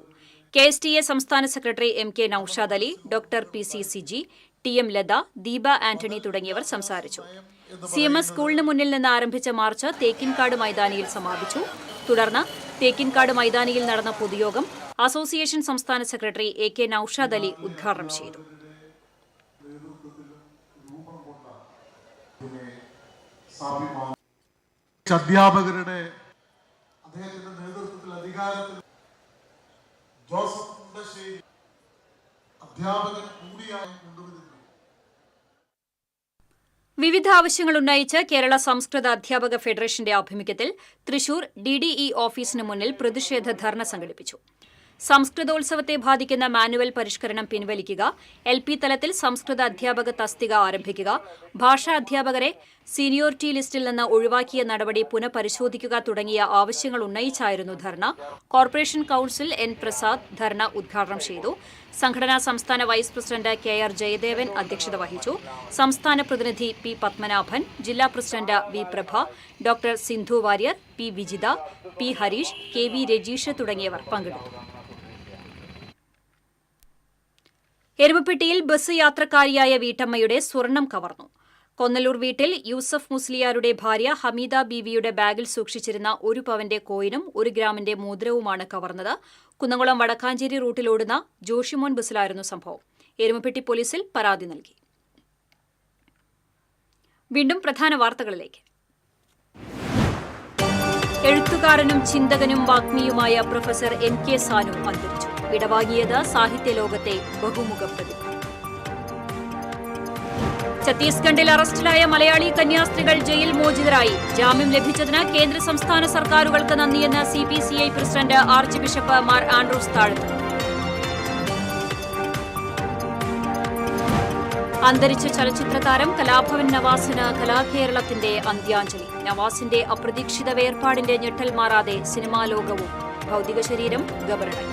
KSTA സംസ്ഥാന secretary MK Noushad Ali, doctor PC Siji, TM Latha, Deepa Antony തുടങ്ങിയവർ സംസാരിച്ചു. CMS സ്കൂളിന് മുന്നിൽ നിന്ന് ആരംഭിച്ച മാർച്ച് തേക്കിൻകാട് മൈതാനിയിൽ സമാപിച്ചു. തുടർന്ന് തേക്കിൻകാട് മൈതാനിയിൽ നടന്ന പൊതുയോഗം അസോസിയേഷൻ സംസ്ഥാന സെക്രട്ടറി AK നൌഷാദ് അലി ഉദ്ഘാടനം ചെയ്തു. അധ്യാപകരുടെ അദ്ദേഹത്തിന്റെ നേതൃത്വത്തിൽ അധികാരത്തിൽ ജോസഫ് മുണ്ടശ്ശേരി അധ്യാപകൻ കൂടിയായി കൊണ്ടുവരുന്നു. വിവിധ ആവശ്യങ്ങൾ ഉന്നയിച്ച് കേരള സംസ്കൃത അധ്യാപക ഫെഡറേഷന്റെ ആഭിമുഖ്യത്തിൽ തൃശൂർ DDE ഓഫീസിന് മുന്നിൽ പ്രതിഷേധ ധർണ സംഘടിപ്പിച്ചു. സംസ്കൃതോത്സവത്തെ ബാധിക്കുന്ന മാനുവൽ പരിഷ്കരണം പിൻവലിക്കുക, LP തലത്തിൽ സംസ്കൃത അധ്യാപക തസ്തിക ആരംഭിക്കുക, ഭാഷാ അധ്യാപകരെ സീനിയോറിറ്റി ലിസ്റ്റിൽ നിന്ന് ഒഴിവാക്കിയ നടപടി പുനഃപരിശോധിക്കുക തുടങ്ങിയ ആവശ്യങ്ങൾ ഉന്നയിച്ചായിരുന്നു ധർണ. കോർപ്പറേഷൻ കൌൺസിൽ N പ്രസാദ് ധർണ ഉദ്ഘാടനം ചെയ്തു. സംഘടനാ സംസ്ഥാന വൈസ് പ്രസിഡന്റ് KR ജയദേവൻ അധ്യക്ഷത വഹിച്ചു. സംസ്ഥാന പ്രതിനിധി P പത്മനാഭൻ, ജില്ലാ president V Prabha, doctor Sindhu Warrier, P Vijitha, P Harish, KV Rajeesh തുടങ്ങിയവർ പങ്കെടുത്തു. എരുമപ്പെട്ടിയിൽ ബസ് യാത്രക്കാരിയായ വീട്ടമ്മയുടെ സ്വർണം കവർന്നു. കൊന്നലൂർ വീട്ടിൽ യൂസഫ് മുസ്ലിയാരുടെ ഭാര്യ ഹമീദ ബീവിയുടെ ബാഗിൽ സൂക്ഷിച്ചിരുന്ന 1 പവന്റെ കോയിനും 1 ഗ്രാമിന്റെ മോതിരവുമാണ് കവർന്നത്. കുന്നംകുളം വടക്കാഞ്ചേരി റൂട്ടിലോടുന്ന ജോഷിമോൻ ബസ്സിലായിരുന്നു സംഭവം. എരുമപ്പെട്ടി പോലീസിൽ പരാതി നൽകി. വീണ്ടും പ്രധാന വാർത്തകളിലേക്ക്. എഴുത്തുകാരനും ചിന്തകനും വാഗ്മിയുമായ പ്രൊഫസർ MK സാനു അന്തരിച്ചു. വിടവാങ്ങിയത് സാഹിത്യലോകത്തെ ബഹുമുഖ പ്രതിഭ. ഛത്തീസ്ഗഡിൽ അറസ്റ്റിലായ മലയാളി കന്യാസ്ത്രീകൾ ജയിൽ മോചിതരായി. ജാമ്യം ലഭിച്ചതിന് കേന്ദ്ര സംസ്ഥാന സർക്കാരുകൾക്ക് നന്ദിയെന്ന് CPCI president archbishop Mar Andrews Thazhath. അന്തരിച്ച ചലച്ചിത്ര താരം കലാഭവൻ നവാസിന് കലാകേരളത്തിന്റെ അന്ത്യാഞ്ജലി. നവാസിന്റെ അപ്രതീക്ഷിത വേർപാടിന്റെ ഞെട്ടൽ മാറാതെ സിനിമാ ലോകവും. ഭൗതിക ശരീരം ഖബറടക്കി.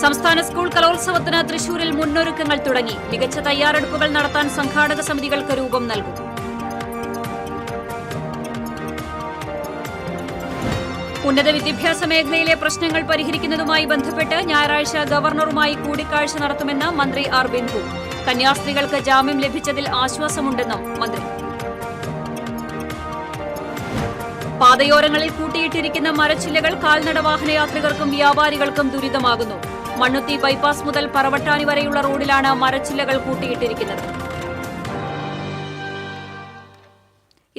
സംസ്ഥാന സ്കൂൾ കലോത്സവത്തിന് തൃശൂരിൽ മുന്നൊരുക്കങ്ങൾ തുടങ്ങി. മികച്ച തയ്യാറെടുപ്പുകൾ നടത്താൻ സംഘാടക സമിതികൾക്ക് രൂപം നൽകും. ഉന്നത വിദ്യാഭ്യാസ മേഖലയിലെ പ്രശ്നങ്ങൾ പരിഹരിക്കുന്നതുമായി ബന്ധപ്പെട്ട് ഞായറാഴ്ച ഗവർണറുമായി കൂടിക്കാഴ്ച നടത്തുമെന്ന് മന്ത്രി ആർ ബിന്ദു. കന്യാസ്ത്രീകൾക്ക് ജാമ്യം ലഭിച്ചതിൽ ആശ്വാസമുണ്ടെന്നും മന്ത്രി. പാതയോരങ്ങളിൽ കൂട്ടിയിട്ടിരിക്കുന്ന മരച്ചില്ലകൾ കാൽനട വാഹനയാത്രികർക്കും വ്യാപാരികൾക്കും ദുരിതമാകുന്നു. മണ്ണുത്തി ബൈപ്പാസ് മുതൽ പറവട്ടാനി വരെയുള്ള റോഡിലാണ് മരച്ചില്ലകൾ കൂട്ടിയിട്ടിരിക്കുന്നത്.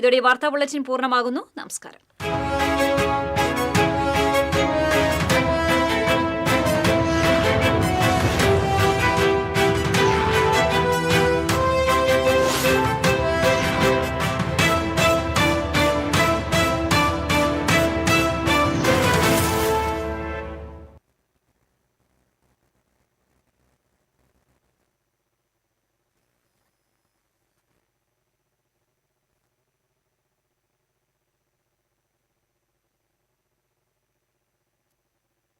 ഇതോടെ വാർത്താ ബുള്ളറ്റിൻ പൂർണ്ണമാകുന്നു. നമസ്കാരം.